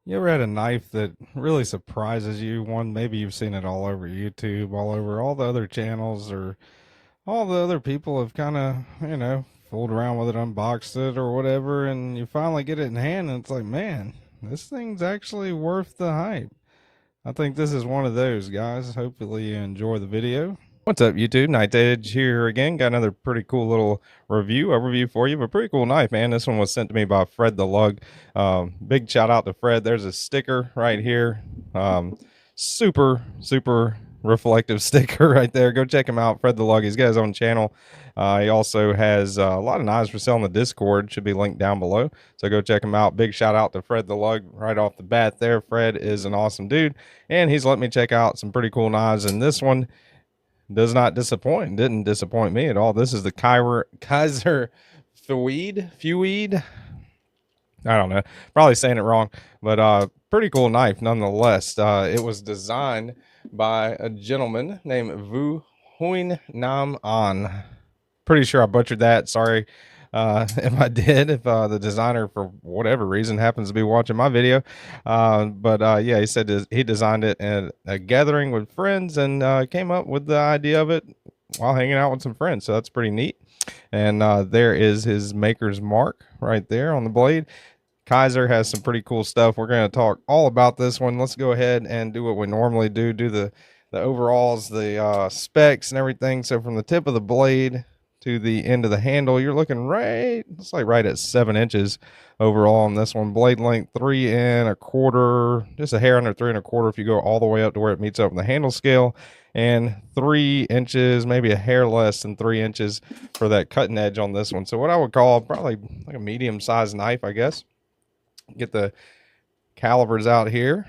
You ever had a knife that really surprises you? One, maybe you've seen it all over YouTube, all over all the other channels, or all the other people have kind of, fooled around with it, unboxed it, or whatever, and you finally get it in hand, and it's like, man, this thing's actually worth the hype. I think this is one of those, guys. Hopefully you enjoy the video. What's up, YouTube? Night Edge here again. Got another pretty cool little overview for you. But pretty cool knife, man. This one was sent to me by Fred the Lug. Big shout out to Fred. There's a sticker right here. Super reflective sticker right there. Go check him out, Fred the Lug. He's got his own channel. He also has a lot of knives for sale on the Discord. Should be linked down below. So go check him out. Big shout out to Fred the Lug right off the bat there. Fred is an awesome dude, and he's let me check out some pretty cool knives. And this one does not disappoint. Didn't disappoint me at all. This is the Kizer Feweed. I don't know. Probably saying it wrong, but pretty cool knife nonetheless. It was designed by a gentleman named Vu Huyn Nam An. Pretty sure I butchered that. Sorry if I did, if the designer for whatever reason happens to be watching my video. But yeah, he said he designed it at a gathering with friends and came up with the idea of it while hanging out with some friends. So that's pretty neat. And there is his maker's mark right there on the blade. Kizer has some pretty cool stuff. We're going to talk all about this one. Let's go ahead and do what we normally do the overalls, the specs and everything. So from the tip of the blade to the end of the handle, you're looking it's like right at 7 inches overall on this one. Blade length 3 1/4, just a hair under 3 1/4 if you go all the way up to where it meets up in the handle scale, and 3 inches, maybe a hair less than 3 inches for that cutting edge on this one. So what I would call probably like a medium sized knife, I guess. Get the calibers out here,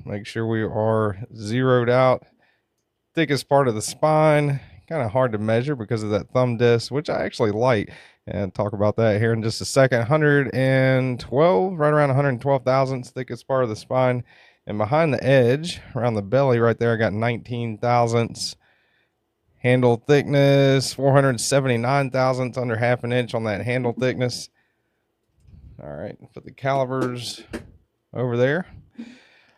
make sure we are zeroed out. Thickest part of the spine, kind of hard to measure because of that thumb disc, which I actually like, and talk about that here in just a second. 112, right around 112 thousandths, thickest part of the spine. And behind the edge, around the belly right there, I got 19 thousandths. Handle thickness, 479 thousandths, under half an inch on that handle thickness. All right, put the calibers over there.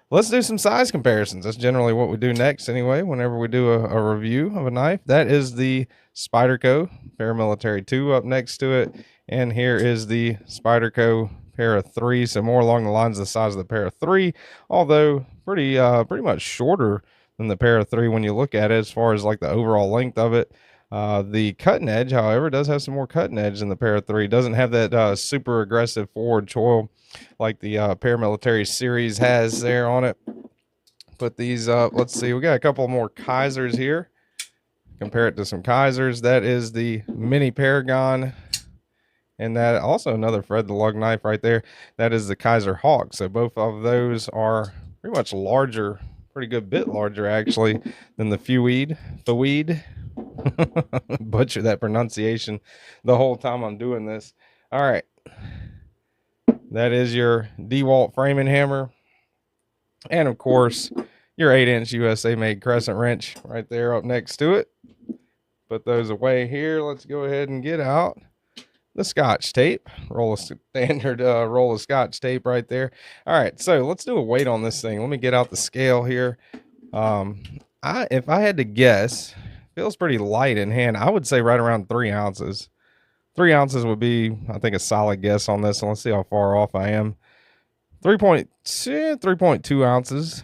Let's do some size comparisons. That's generally what we do next anyway, whenever we do a review of a knife. That is the Spyderco Paramilitary 2 up next to it. And here is the Spyderco Para 3. So more along the lines of the size of the Para 3, although pretty much shorter than the Para 3 when you look at it as far as like the overall length of it. The cutting edge, however, does have some more cutting edge than the Para 3. Doesn't have that super aggressive forward choil like the Paramilitary series has there on it. Put these up. Let's see. We got a couple more Kizers here. Compare it to some Kizers. That is the Mini Paragon. And that also another Fred the Lug knife right there. That is the Kizer Hawk. So both of those are pretty much larger, pretty good bit larger actually than the Feweed. Butcher that pronunciation the whole time I'm doing this. All right, that is your DeWalt framing hammer, and of course your 8-inch USA made crescent wrench right there up next to it. Put those away here. Let's go ahead and get out the Scotch tape. Roll a standard roll of Scotch tape right there. All right, so let's do a weight on this thing. Let me get out the scale here. If I had to guess, feels pretty light in hand. I would say right around 3 ounces. 3 ounces would be, I think, a solid guess on this. And let's see how far off I am. 3.2 ounces.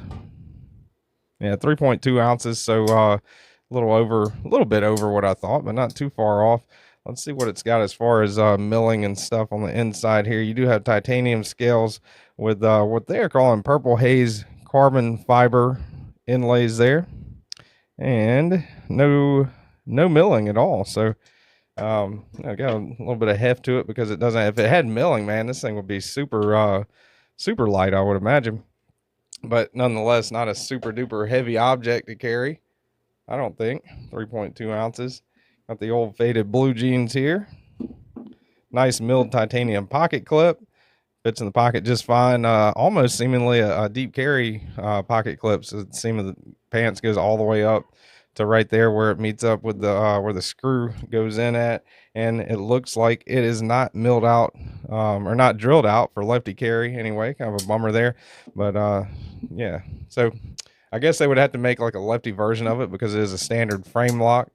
Yeah, 3.2 ounces. So a little bit over what I thought, but not too far off. Let's see what it's got as far as milling and stuff on the inside here. You do have titanium scales with what they are calling purple haze carbon fiber inlays there, and no milling at all. So I got a little bit of heft to it because it doesn't. If it had milling, man, this thing would be super light, I would imagine. But nonetheless, not a super duper heavy object to carry, I don't think. 3.2 ounces. Got the old faded blue jeans here. Nice milled titanium pocket clip. Fits in the pocket just fine. Almost seemingly a deep carry pocket clip. So the seam of the pants goes all the way up to right there where it meets up with the where the screw goes in at, and it looks like it is not milled out or not drilled out for lefty carry anyway. Kind of a bummer there, but yeah. So I guess they would have to make like a lefty version of it because it is a standard frame lock.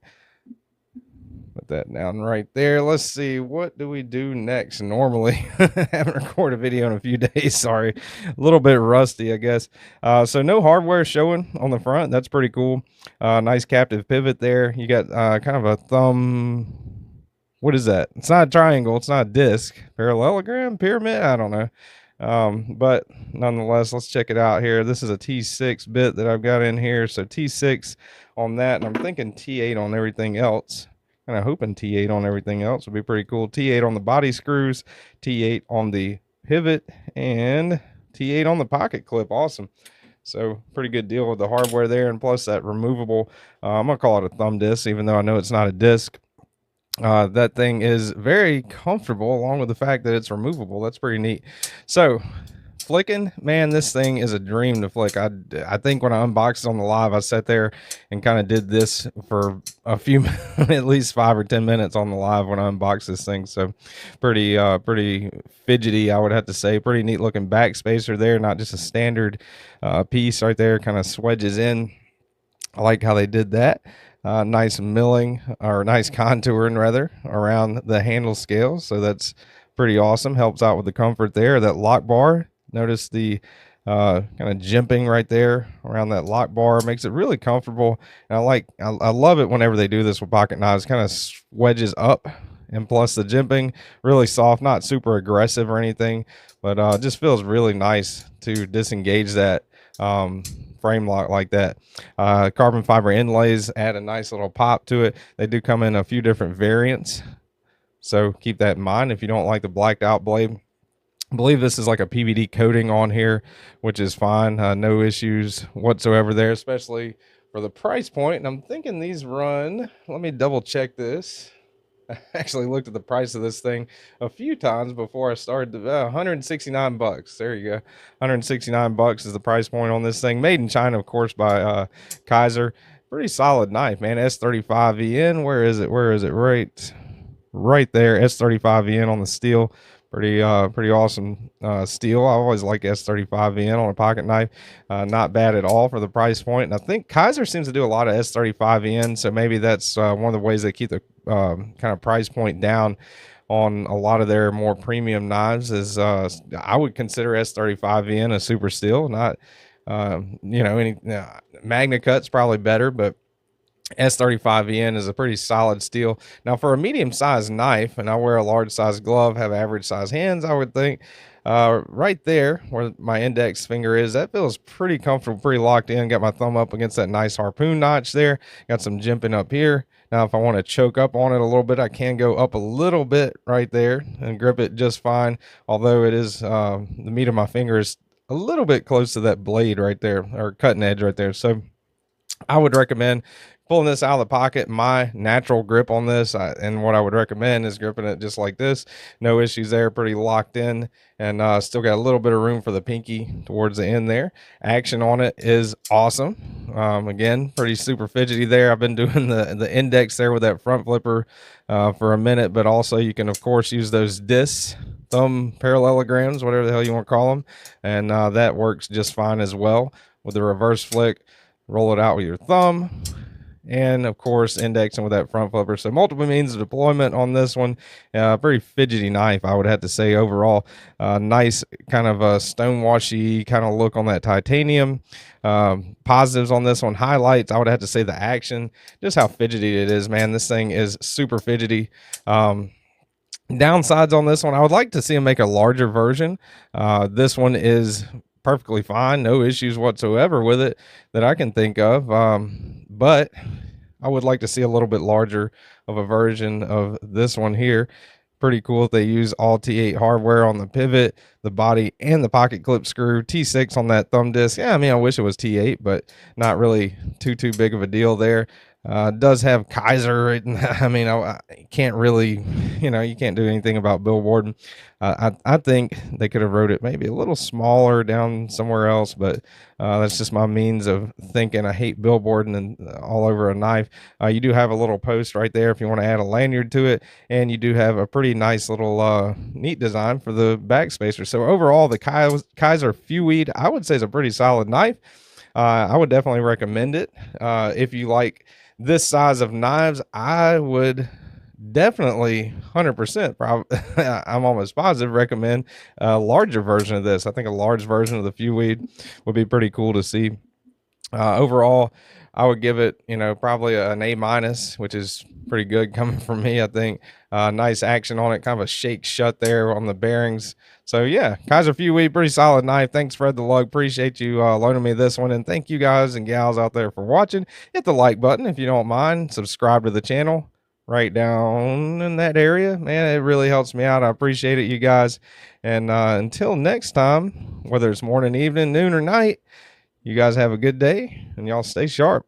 Put that down right there. Let's see, what do we do next? Normally, haven't recorded a video in a few days. Sorry, a little bit rusty, I guess. So no hardware showing on the front. That's pretty cool. Nice captive pivot there. You got kind of a thumb. What is that? It's not a triangle. It's not a disc. Parallelogram, pyramid. I don't know. But nonetheless, let's check it out here. This is a T6 bit that I've got in here. So T6 on that, and I'm thinking T8 on everything else. Kind of hoping T8 on everything else would be pretty cool. T8 on the body screws, T8 on the pivot, and T8 on the pocket clip. Awesome. So pretty good deal with the hardware there, and plus that removable, I'm gonna call it a thumb disc, even though I know it's not a disc. That thing is very comfortable, along with the fact that it's removable. That's pretty neat. So flicking, man, this thing is a dream to flick. I think when I unboxed it on the live, I sat there and kind of did this for a few at least 5 or 10 minutes on the live when I unboxed this thing. So pretty fidgety, I would have to say. Pretty neat looking back spacer there, not just a standard piece right there, kind of swedges in. I like how they did that. Nice milling, or nice contouring rather, around the handle scales. So that's pretty awesome. Helps out with the comfort there. That lock bar, notice the kind of jimping right there around that lock bar, makes it really comfortable. And I love it whenever they do this with pocket knives. Kind of wedges up, and plus the jimping, really soft, not super aggressive or anything, but just feels really nice to disengage that frame lock like that. Carbon fiber inlays add a nice little pop to it. They do come in a few different variants, so keep that in mind if you don't like the blacked out blade. I believe this is like a PVD coating on here, which is fine. No issues whatsoever there, especially for the price point. And I'm thinking these run, let me double check this. I actually looked at the price of this thing a few times before I started. 169 bucks. There you go. 169 bucks is the price point on this thing. Made in China, of course, by Kizer. Pretty solid knife, man. S35VN. Where is it? Where is it? Right there. S35VN on the steel. Pretty awesome steel. I always like S35VN on a pocket knife. Not bad at all for the price point. And I think Kizer seems to do a lot of S35VN, so maybe that's one of the ways they keep the kind of price point down on a lot of their more premium knives. Is I would consider S35VN a super steel. Not any Magna Cut's probably better, but S35VN is a pretty solid steel. Now for a medium-sized knife, and I wear a large-sized glove, have average-sized hands, I would think, right there where my index finger is, that feels pretty comfortable, pretty locked in. Got my thumb up against that nice harpoon notch there. Got some jimping up here. Now if I want to choke up on it a little bit, I can go up a little bit right there and grip it just fine, although it is the meat of my finger is a little bit close to that blade right there, or cutting edge right there. So I would recommend pulling this out of the pocket. My natural grip on this, and what I would recommend, is gripping it just like this. No issues there, pretty locked in, and still got a little bit of room for the pinky towards the end there. Action on it is awesome. Again, pretty super fidgety there. I've been doing the index there with that front flipper for a minute, but also you can of course use those discs, thumb parallelograms, whatever the hell you want to call them, and that works just fine as well. With the reverse flick, roll it out with your thumb, and of course indexing with that front flipper. So multiple means of deployment on this one. Very fidgety knife, I would have to say. Overall, nice kind of a stonewashy kind of look on that titanium. Positives on this one, highlights, I would have to say the action, just how fidgety it is, man. This thing is super fidgety. Downsides on this one, I would like to see them make a larger version. This one is perfectly fine, no issues whatsoever with it that I can think of, but I would like to see a little bit larger of a version of this one here. Pretty cool if they use all T8 hardware on the pivot, the body, and the pocket clip screw. T6 on that thumb disc. Yeah, I mean, I wish it was T8, but not really too big of a deal there. Does have Kizer. I mean, I can't really, you can't do anything about billboard. I think they could have wrote it maybe a little smaller down somewhere else, but that's just my means of thinking. I hate billboarding and all over a knife. You do have a little post right there if you want to add a lanyard to it, and you do have a pretty nice little neat design for the backspacer. So overall, the Kizer Feweed, I would say, is a pretty solid knife. I would definitely recommend it. If you like this size of knives, I would definitely 100% I'm almost positive recommend a larger version of this. I think a large version of the Feweed would be pretty cool to see. Overall, I would give it, probably an A minus, which is pretty good coming from me. I think nice action on it, kind of a shake shut there on the bearings. So yeah, Kizer Feweed, pretty solid knife. Thanks, Fred the Lug. Appreciate you loaning me this one, and thank you guys and gals out there for watching. Hit the like button if you don't mind. Subscribe to the channel right down in that area, man. It really helps me out. I appreciate it, you guys. And until next time, whether it's morning, evening, noon, or night, you guys have a good day, and y'all stay sharp.